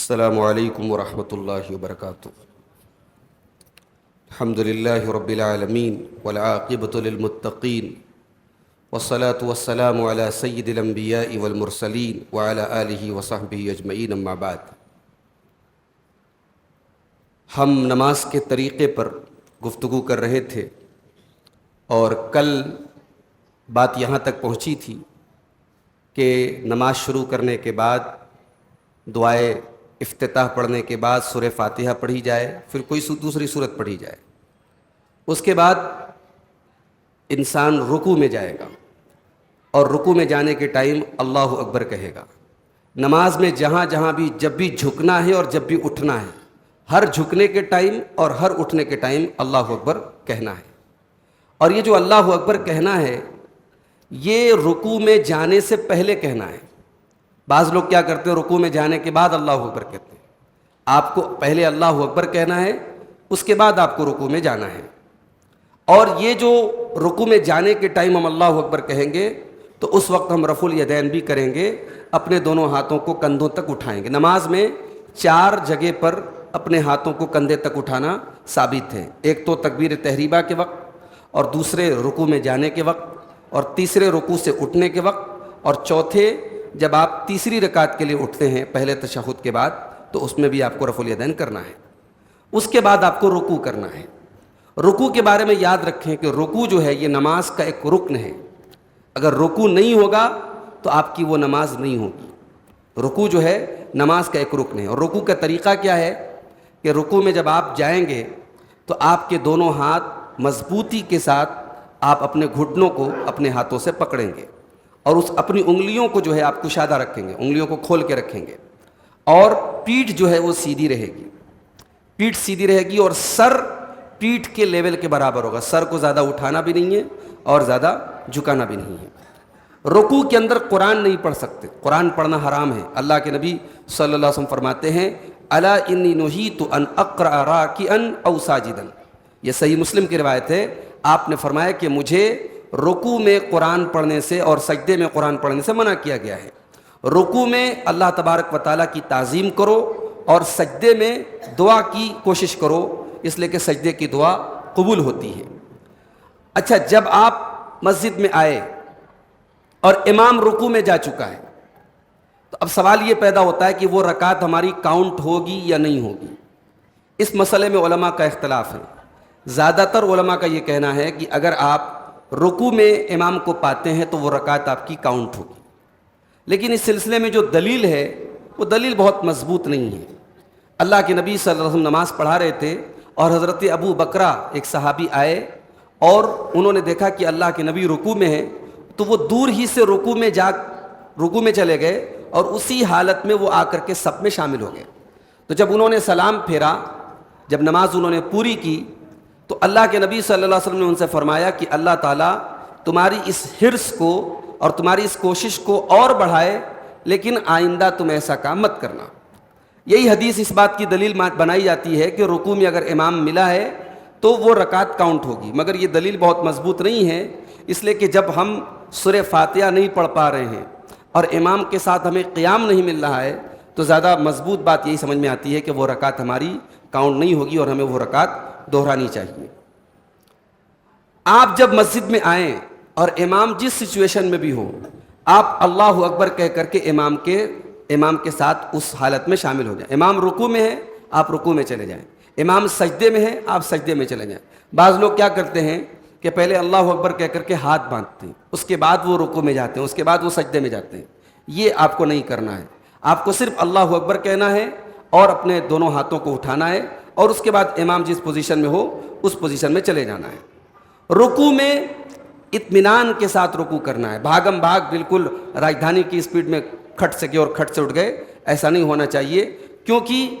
السلام علیکم ورحمۃ اللہ وبرکاتہ۔ الحمد للہ رب العالمین والعاقبۃ للمتقین والصلاة والسلام علی سید الانبیاء والمرسلین وعلی آلہ وصحبہ اجمعین، اما بعد۔ ہم نماز کے طریقے پر گفتگو کر رہے تھے اور کل بات یہاں تک پہنچی تھی کہ نماز شروع کرنے کے بعد دعائے افتتاح پڑھنے کے بعد سورہ فاتحہ پڑھی جائے، پھر کوئی دوسری سورت پڑھی جائے، اس کے بعد انسان رکوع میں جائے گا اور رکوع میں جانے کے ٹائم اللہ اکبر کہے گا۔ نماز میں جہاں جہاں بھی جب بھی جھکنا ہے اور جب بھی اٹھنا ہے، ہر جھکنے کے ٹائم اور ہر اٹھنے کے ٹائم اللہ اکبر کہنا ہے۔ اور یہ جو اللہ اکبر کہنا ہے یہ رکوع میں جانے سے پہلے کہنا ہے۔ بعض لوگ کیا کرتے ہیں، رکوع میں جانے کے بعد اللہ اکبر کہتے ہیں۔ آپ کو پہلے اللہ اکبر کہنا ہے، اس کے بعد آپ کو رکوع میں جانا ہے۔ اور یہ جو رکوع میں جانے کے ٹائم ہم اللہ اکبر کہیں گے تو اس وقت ہم رفع الیدین بھی کریں گے، اپنے دونوں ہاتھوں کو کندھوں تک اٹھائیں گے۔ نماز میں 4 جگہ پر اپنے ہاتھوں کو کندھے تک اٹھانا ثابت ہے۔ ایک تو تکبیر تحریمہ کے وقت، اور دوسرے رکوع میں جانے کے وقت، اور تیسرے رکوع سے اٹھنے کے وقت، اور چوتھے جب آپ تیسری رکعت کے لیے اٹھتے ہیں پہلے تشہد کے بعد تو اس میں بھی آپ کو رفع الیدین کرنا ہے۔ اس کے بعد آپ کو رکوع کرنا ہے۔ رکوع کے بارے میں یاد رکھیں کہ رکوع جو ہے یہ نماز کا ایک رکن ہے۔ اگر رکوع نہیں ہوگا تو آپ کی وہ نماز نہیں ہوگی۔ رکوع جو ہے نماز کا ایک رکن ہے۔ اور رکوع کا طریقہ کیا ہے کہ رکوع میں جب آپ جائیں گے تو آپ کے دونوں ہاتھ مضبوطی کے ساتھ آپ اپنے گھٹنوں کو اپنے ہاتھوں سے پکڑیں گے، اور اس اپنی انگلیوں کو جو ہے آپ کشادہ رکھیں گے، انگلیوں کو کھول کے رکھیں گے، اور پیٹھ جو ہے وہ سیدھی رہے گی، پیٹھ سیدھی رہے گی، اور سر پیٹھ کے لیول کے برابر ہوگا۔ سر کو زیادہ اٹھانا بھی نہیں ہے اور زیادہ جھکانا بھی نہیں ہے۔ رکوع کے اندر قرآن نہیں پڑھ سکتے، قرآن پڑھنا حرام ہے۔ اللہ کے نبی صلی اللہ علیہ وسلم فرماتے ہیں الا انی نہیت ان اقرأ راکعا او ساجدا، یہ صحیح مسلم کی روایت ہے۔ آپ نے فرمایا کہ مجھے رکوع میں قرآن پڑھنے سے اور سجدے میں قرآن پڑھنے سے منع کیا گیا ہے۔ رکوع میں اللہ تبارک و تعالیٰ کی تعظیم کرو اور سجدے میں دعا کی کوشش کرو، اس لیے کہ سجدے کی دعا قبول ہوتی ہے۔ اچھا، جب آپ مسجد میں آئے اور امام رکوع میں جا چکا ہے تو اب سوال یہ پیدا ہوتا ہے کہ وہ رکعت ہماری کاؤنٹ ہوگی یا نہیں ہوگی۔ اس مسئلے میں علماء کا اختلاف ہے۔ زیادہ تر علماء کا یہ کہنا ہے کہ اگر آپ رکوع میں امام کو پاتے ہیں تو وہ رکعت آپ کی کاؤنٹ ہوگی، لیکن اس سلسلے میں جو دلیل ہے وہ دلیل بہت مضبوط نہیں ہے۔ اللہ کے نبی صلی اللہ علیہ وسلم نماز پڑھا رہے تھے اور حضرت ابو بکرہ ایک صحابی آئے اور انہوں نے دیکھا کہ اللہ کے نبی رکوع میں ہیں، تو وہ دور ہی سے رکوع میں چلے گئے اور اسی حالت میں وہ آ کر کے صف میں شامل ہو گئے۔ تو جب انہوں نے سلام پھیرا، جب نماز انہوں نے پوری کی، تو اللہ کے نبی صلی اللہ علیہ وسلم نے ان سے فرمایا کہ اللہ تعالیٰ تمہاری اس حرص کو اور تمہاری اس کوشش کو اور بڑھائے، لیکن آئندہ تم ایسا کام مت کرنا۔ یہی حدیث اس بات کی دلیل بنائی جاتی ہے کہ رکوع میں اگر امام ملا ہے تو وہ رکعت کاؤنٹ ہوگی، مگر یہ دلیل بہت مضبوط نہیں ہے، اس لیے کہ جب ہم سورہ فاتحہ نہیں پڑھ پا رہے ہیں اور امام کے ساتھ ہمیں قیام نہیں مل رہا ہے تو زیادہ مضبوط بات یہی سمجھ میں آتی ہے کہ وہ رکعت ہماری کاؤنٹ نہیں ہوگی اور ہمیں وہ رکعت دہرانی چاہیے۔ آپ جب مسجد میں آئیں اور امام جس سچویشن میں بھی ہو، آپ اللہ اکبر کہہ کر کے امام کے ساتھ اس حالت میں شامل ہو جائیں۔ امام رکوع میں ہے، آپ رکوع میں چلے جائیں۔ امام سجدے میں ہے، آپ سجدے میں چلے جائیں۔ بعض لوگ کیا کرتے ہیں کہ پہلے اللہ اکبر کہہ کر کے ہاتھ باندھتے ہیں، اس کے بعد وہ رکوع میں جاتے ہیں، اس کے بعد وہ سجدے میں جاتے ہیں۔ یہ آپ کو نہیں کرنا ہے۔ آپ کو صرف اللہ اکبر کہنا ہے اور اپنے دونوں ہاتھوں کو اٹھانا ہے، اور اس کے بعد امام جس پوزیشن میں ہو اس پوزیشن میں چلے جانا ہے۔ رکوع میں اطمینان کے ساتھ رکوع کرنا ہے۔ بھاگم بھاگ بالکل راجدھانی کی اسپیڈ میں کھٹ سے گئے اور کھٹ سے اٹھ گئے، ایسا نہیں ہونا چاہیے، کیونکہ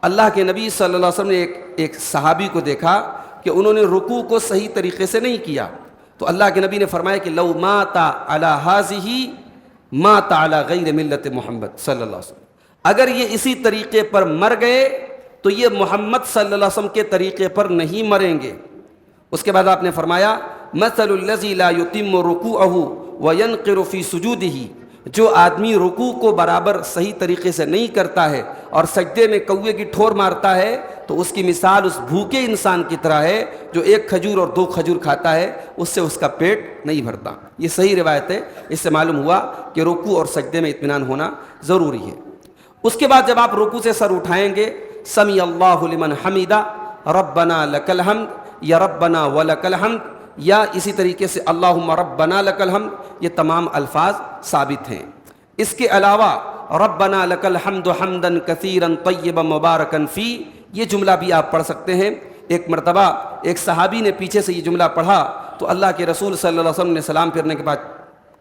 اللہ کے نبی صلی اللہ علیہ وسلم نے ایک صحابی کو دیکھا کہ انہوں نے رکوع کو صحیح طریقے سے نہیں کیا، تو اللہ کے نبی نے فرمایا کہ لو مات علی ھذہ مات علی غیر ملت محمد صلی اللہ علیہ وسلم، اگر یہ اسی طریقے پر مر گئے تو یہ محمد صلی اللہ علیہ وسلم کے طریقے پر نہیں مریں گے۔ اس کے بعد آپ نے فرمایا مثل الذی لا یتم رکوعہ وینقر فی سجودہ جو آدمی رکوع کو برابر صحیح طریقے سے نہیں کرتا ہے اور سجدے میں کوے کی ٹھور مارتا ہے تو اس کی مثال اس بھوکے انسان کی طرح ہے جو ایک کھجور اور 2 کھجور کھاتا ہے، اس سے اس کا پیٹ نہیں بھرتا۔ یہ صحیح روایت ہے، اس سے معلوم ہوا کہ رکوع اور سجدے میں اطمینان ہونا ضروری ہے۔ اس کے بعد جب آپ رکوع سے سر اٹھائیں گے، سمیع اللہ لمن حمیدہ، ربنا لک الحمد یا ربنا ولک الحمد، یا اسی طریقے سے اللہم ربنا لک الحمد، یہ تمام الفاظ ثابت ہیں۔ اس کے علاوہ ربنا لک الحمد حمدا کثیرا طیبا مبارکا فی، یہ جملہ بھی آپ پڑھ سکتے ہیں۔ ایک مرتبہ ایک صحابی نے پیچھے سے یہ جملہ پڑھا تو اللہ کے رسول صلی اللہ علیہ وسلم نے سلام پھرنے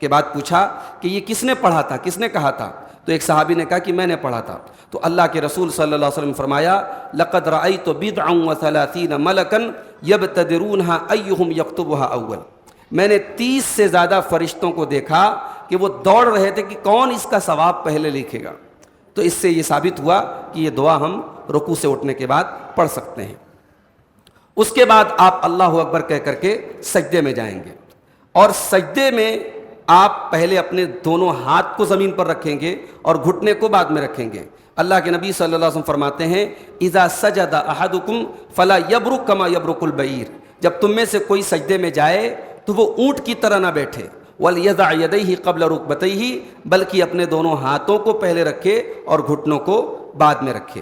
کے بعد پوچھا کہ یہ کس نے پڑھا تھا، کس نے کہا تھا؟ تو ایک صحابی نے کہا کہ میں نے پڑھا تھا۔ تو اللہ کے رسول صلی اللہ علیہ وسلم نے فرمایا لقد رأیت بضعا وثلاثین ملکا یبتدرونہا ایہم یکتبہا اول، میں نے 30 سے زیادہ فرشتوں کو دیکھا کہ وہ دوڑ رہے تھے کہ کون اس کا ثواب پہلے لکھے گا۔ تو اس سے یہ ثابت ہوا کہ یہ دعا ہم رکوع سے اٹھنے کے بعد پڑھ سکتے ہیں۔ اس کے بعد آپ اللہ اکبر کہہ کر کے سجدے میں جائیں گے، اور سجدے میں آپ پہلے اپنے دونوں ہاتھ کو زمین پر رکھیں گے اور گھٹنے کو بعد میں رکھیں گے۔ اللہ کے نبی صلی اللہ علیہ وسلم فرماتے ہیں اذا سجد احدکم فلا یبرک کما یبرک البعیر، جب تم میں سے کوئی سجدے میں جائے تو وہ اونٹ کی طرح نہ بیٹھے، وَلْيَضَعْ يَدَيْهِ قَبْلَ رُكْبَتَيْهِ، بلکہ اپنے دونوں ہاتھوں کو پہلے رکھے اور گھٹنوں کو بعد میں رکھے۔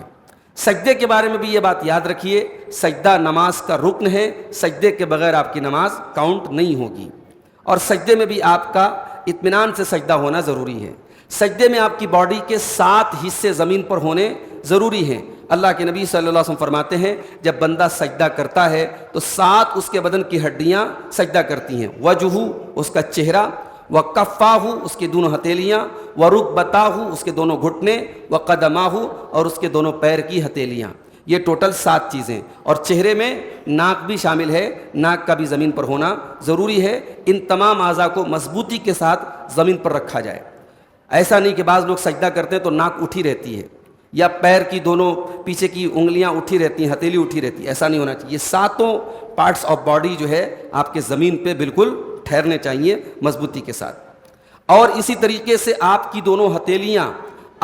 سجدے کے بارے میں بھی یہ بات یاد رکھیے، سجدہ نماز کا رکن ہے، سجدے کے بغیر آپ کی نماز کاؤنٹ نہیں ہوگی، اور سجدے میں بھی آپ کا اطمینان سے سجدہ ہونا ضروری ہے۔ سجدے میں آپ کی باڈی کے 7 حصے زمین پر ہونے ضروری ہیں۔ اللہ کے نبی صلی اللہ علیہ وسلم فرماتے ہیں جب بندہ سجدہ کرتا ہے تو 7 اس کے بدن کی ہڈیاں سجدہ کرتی ہیں، وجہو اس کا چہرہ، وکفاہو اس کی دونوں ہتھیلیاں، ورکبتاہو اس کے دونوں گھٹنے، وقدماہو اور اس کے دونوں پیر کی ہتھیلیاں، یہ ٹوٹل 7 چیزیں۔ اور چہرے میں ناک بھی شامل ہے، ناک کا بھی زمین پر ہونا ضروری ہے۔ ان تمام اعضاء کو مضبوطی کے ساتھ زمین پر رکھا جائے۔ ایسا نہیں کہ بعض لوگ سجدہ کرتے ہیں تو ناک اٹھی رہتی ہے، یا پیر کی دونوں پیچھے کی انگلیاں اٹھی رہتی ہیں، ہتھیلی اٹھی رہتی ہے، ایسا نہیں ہونا چاہیے۔ یہ 7 پارٹس آف باڈی جو ہے آپ کے زمین پہ بالکل ٹھہرنے چاہیے مضبوطی کے ساتھ۔ اور اسی طریقے سے آپ کی دونوں ہتھیلیاں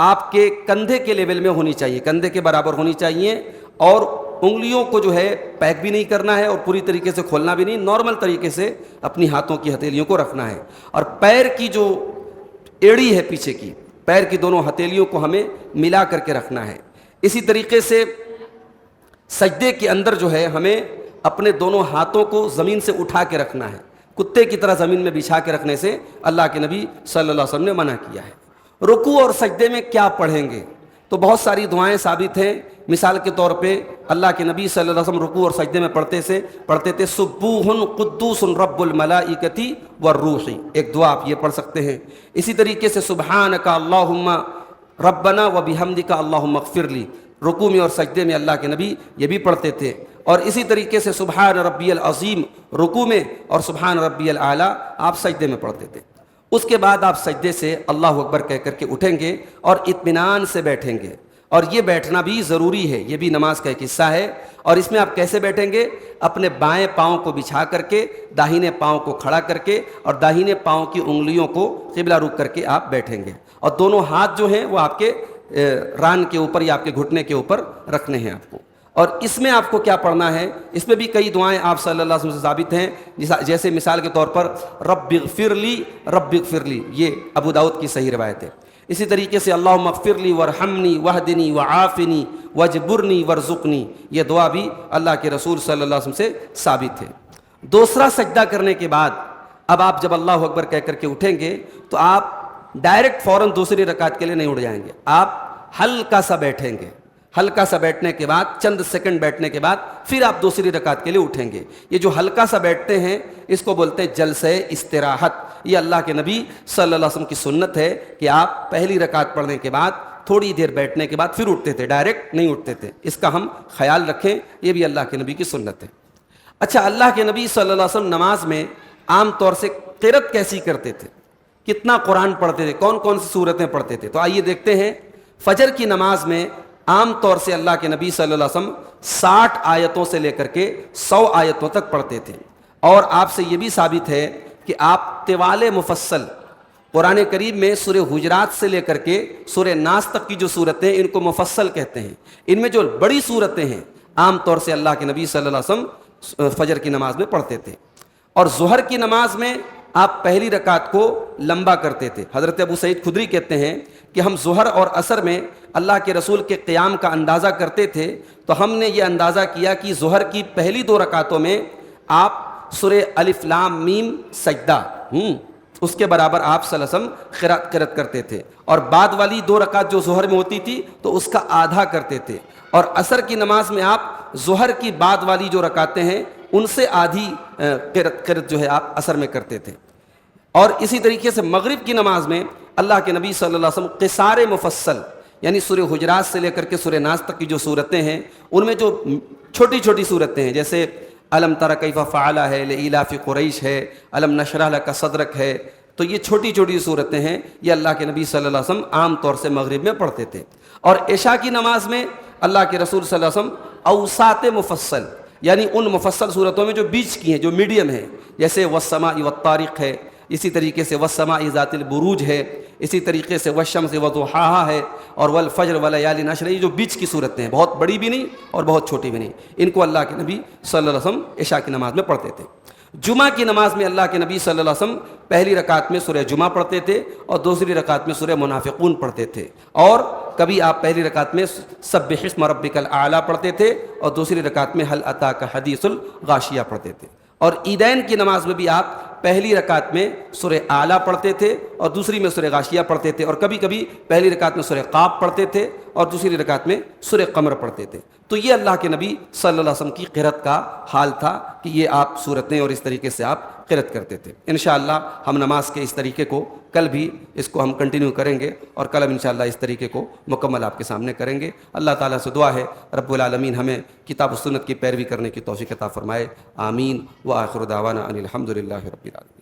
آپ کے کندھے کے لیول میں ہونی چاہیے، کندھے کے برابر ہونی چاہیے، اور انگلیوں کو جو ہے پیک بھی نہیں کرنا ہے اور پوری طریقے سے کھولنا بھی نہیں، نارمل طریقے سے اپنی ہاتھوں کی ہتھیلیوں کو رکھنا ہے۔ اور پیر کی جو ایڑی ہے پیچھے کی، پیر کی دونوں ہتھیلیوں کو ہمیں ملا کر کے رکھنا ہے۔ اسی طریقے سے سجدے کے اندر جو ہے ہمیں اپنے دونوں ہاتھوں کو زمین سے اٹھا کے رکھنا ہے، کتے کی طرح زمین میں بچھا کے رکھنے سے اللہ کے نبی صلی اللہ علیہ وسلم نے منع کیا ہے۔ رکوع اور سجدے میں کیا پڑھیں گے؟ تو بہت ساری دعائیں ثابت ہیں۔ مثال کے طور پہ اللہ کے نبی صلی اللہ علیہ وسلم رکوع اور سجدے میں پڑھتے تھے سبوح قدوس رب الملائکۃ والروح، ایک دعا آپ یہ پڑھ سکتے ہیں۔ اسی طریقے سے سبحانک اللہم ربنا وبحمدک اللہم اغفر لی، رکوع میں اور سجدے میں اللہ کے نبی یہ بھی پڑھتے تھے۔ اور اسی طریقے سے سبحان ربی العظیم رکوع میں اور سبحان ربی الاعلی آپ سجدے میں پڑھتے تھے۔ اس کے بعد آپ سجدے سے اللہ اکبر کہہ کر کے اٹھیں گے اور اطمینان سے بیٹھیں گے، اور یہ بیٹھنا بھی ضروری ہے، یہ بھی نماز کا ایک حصہ ہے۔ اور اس میں آپ کیسے بیٹھیں گے؟ اپنے بائیں پاؤں کو بچھا کر کے، داہنے پاؤں کو کھڑا کر کے، اور داہنے پاؤں کی انگلیوں کو قبلہ رخ کر کے آپ بیٹھیں گے، اور دونوں ہاتھ جو ہیں وہ آپ کے ران کے اوپر یا آپ کے گھٹنے کے اوپر رکھنے ہیں آپ کو۔ اور اس میں آپ کو کیا پڑھنا ہے؟ اس میں بھی کئی دعائیں آپ صلی اللہ علیہ وسلم سے ثابت ہیں، جیسے مثال کے طور پر رب اغفر لی، رب اغفر لی، یہ ابو داؤد کی صحیح روایت ہے۔ اسی طریقے سے اللہم اغفر لی ورحمنی وہدنی وعافنی وجبرنی ورزقنی، یہ دعا بھی اللہ کے رسول صلی اللہ علیہ وسلم سے ثابت ہے۔ دوسرا سجدہ کرنے کے بعد اب آپ جب اللہ اکبر کہہ کر کے اٹھیں گے تو آپ ڈائریکٹ فوراً دوسری رکعت کے لیے نہیں اٹھ جائیں گے، آپ ہلکا سا بیٹھیں گے، ہلکا سا بیٹھنے کے بعد چند سیکنڈ بیٹھنے کے بعد پھر آپ دوسری رکعت کے لیے اٹھیں گے۔ یہ جو ہلکا سا بیٹھتے ہیں اس کو بولتے ہیں جلسہ استراحت۔ یہ اللہ کے نبی صلی اللہ علیہ وسلم کی سنت ہے کہ آپ پہلی رکعت پڑھنے کے بعد تھوڑی دیر بیٹھنے کے بعد پھر اٹھتے تھے، ڈائریکٹ نہیں اٹھتے تھے، اس کا ہم خیال رکھیں، یہ بھی اللہ کے نبی کی سنت ہے۔ اچھا، اللہ کے نبی صلی اللہ علیہ وسلم نماز میں عام طور سے قرأت کیسی کرتے تھے؟ کتنا قرآن پڑھتے تھے؟ کون کون سی صورتیں پڑھتے تھے؟ تو آئیے دیکھتے ہیں۔ فجر کی نماز میں عام طور سے اللہ کے نبی صلی اللہ علیہ وسلم 60 آیتوں سے لے کر کے 100 آیتوں تک پڑھتے تھے، اور آپ سے یہ بھی ثابت ہے کہ آپ طوال مفصل قرآن کریم میں سورہ حجرات سے لے کر کے سورہ ناس تک کی جو صورتیں ان کو مفصل کہتے ہیں. ان میں جو بڑی صورتیں ہیں عام طور سے اللہ کے نبی صلی اللہ علیہ وسلم فجر کی نماز میں پڑھتے تھے. اور ظہر کی نماز میں آپ پہلی رکعت کو لمبا کرتے تھے. حضرت ابو سعید خدری کہتے ہیں کہ ہم ظہر اور عصر میں اللہ کے رسول کے قیام کا اندازہ کرتے تھے تو ہم نے یہ اندازہ کیا کہ ظہر کی پہلی 2 رکعتوں میں آپ سورہ الف لام میم سجدہ اس کے برابر آپ صلی اللہ علیہ وسلم قرات کرتے تھے. اور بعد والی 2 رکعت جو ظہر میں ہوتی تھی تو اس کا آدھا کرتے تھے. اور عصر کی نماز میں آپ ظہر کی بعد والی جو رکعتیں ہیں ان سے آدھی قرات جو ہے آپ عصر میں کرتے تھے. اور اسی طریقے سے مغرب کی نماز میں اللہ کے نبی صلی اللہ علیہ وسلم قصار مفصل یعنی سورہ حجرات سے لے کر کے سورہ ناس تک کی جو صورتیں ہیں ان میں جو چھوٹی چھوٹی صورتیں ہیں جیسے الم تر کیف فعل ہے، لإلاف قریش ہے، الم نشرح لک صدرک ہے، تو یہ چھوٹی چھوٹی صورتیں ہیں یہ اللہ کے نبی صلی اللہ علیہ وسلم عام طور سے مغرب میں پڑھتے تھے. اور عشاء کی نماز میں اللہ کے رسول صلی اللہ علیہ وسلم اوساط مفصل یعنی ان مفصل صورتوں میں جو بیچ کی ہیں جو میڈیم ہیں جیسے والسماء والطارق ہے، اسی طریقے سے والسماء ذات البروج ہے، اسی طریقے سے والشمس وضحاها ہے، اور والفجر وليال عشر، یہ جو بیچ کی صورتیں ہیں بہت بڑی بھی نہیں اور بہت چھوٹی بھی نہیں، ان کو اللہ کے نبی صلی اللہ علیہ وسلم عشاء کی نماز میں پڑھتے تھے. جمعہ کی نماز میں اللہ کے نبی صلی اللہ علیہ وسلم پہلی رکعت میں سورہ جمعہ پڑھتے تھے اور دوسری رکعت میں سورہ منافقون پڑھتے تھے. اور کبھی آپ پہلی رکعت میں سبح اسم ربک الاعلی پڑھتے تھے اور دوسری رکعت میں هل اتاک حدیث الغاشیہ پڑھتے تھے. اور عیدین کی نماز میں بھی آپ پہلی رکعت میں سورہ اعلیٰ پڑھتے تھے اور دوسری میں سورہ غاشیہ پڑھتے تھے. اور کبھی کبھی پہلی رکعت میں سورہ قاف پڑھتے تھے اور دوسری رکعت میں سورہ قمر پڑھتے تھے. تو یہ اللہ کے نبی صلی اللہ علیہ وسلم کی قرات کا حال تھا کہ یہ آپ صورتیں اور اس طریقے سے آپ قرات کرتے تھے. انشاءاللہ ہم نماز کے اس طریقے کو کل بھی اس کو ہم کنٹینیو کریں گے اور کل ہم انشاءاللہ اس طریقے کو مکمل آپ کے سامنے کریں گے. اللہ تعالیٰ سے دعا ہے رب العالمین ہمیں کتاب و سنت کی پیروی کرنے کی توفیق عطا فرمائے. آمین. وآخر دعوانا ان الحمد للہ رب العالمین.